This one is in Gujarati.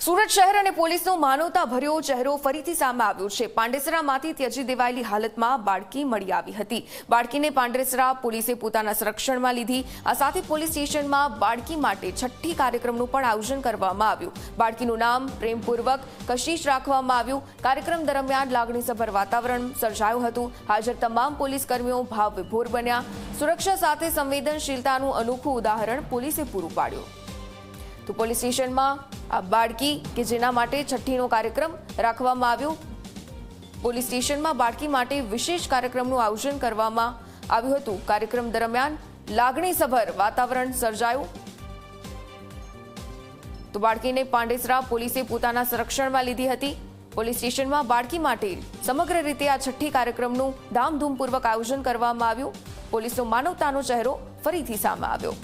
સુરત શહેર અને પોલીસનો માનવતા ભર્યો ચહેરો ફરીથી સામે આવ્યો છે। પાંડેસરામાંથી ત્યજી દેવાયેલી હાલતમાં બાળકી મળી આવી હતી। બાળકીને પાંડેસરા પોલીસે પોતાના સંરક્ષણમાં લીધી। આ સાથે પોલીસ સ્ટેશનમાં બાળકી માટે છઠ્ઠી કાર્યક્રમનું પણ આયોજન કરવામાં આવ્યું। બાળકીનું નામ પ્રેમપૂર્વક કશિશ રાખવામાં આવ્યું। કાર્યક્રમ દરમિયાન લાગણીસભર વાતાવરણ સર્જાયું હતું। હાજર તમામ પોલીસ કર્મીઓ ભાવવિભોર બન્યા। સુરક્ષા સાથે સંવેદનશીલતાનું અનોખું ઉદાહરણ પોલીસે પૂરું પાડ્યું। તો પોલીસ સ્ટેશનમાં આ બાળકી કે જેના માટે છઠ્ઠીનો કાર્યક્રમ રાખવામાં આવ્યો। પોલીસ સ્ટેશનમાં બાળકી માટે વિશેષ કાર્યક્રમનું આયોજન કરવામાં આવ્યું હતું। કાર્યક્રમ દરમિયાન લાગણીસભર વાતાવરણ સર્જાયું। તો બાળકીને પાંડેસરા પોલીસે પોતાના સંરક્ષણમાં લીધી હતી। પોલીસ સ્ટેશનમાં બાળકી માટે સમગ્ર રીતે આ છઠ્ઠી કાર્યક્રમનું ધામધૂમપૂર્વક આયોજન કરવામાં આવ્યું। પોલીસનો માનવતાનો ચહેરો ફરીથી સામે આવ્યો।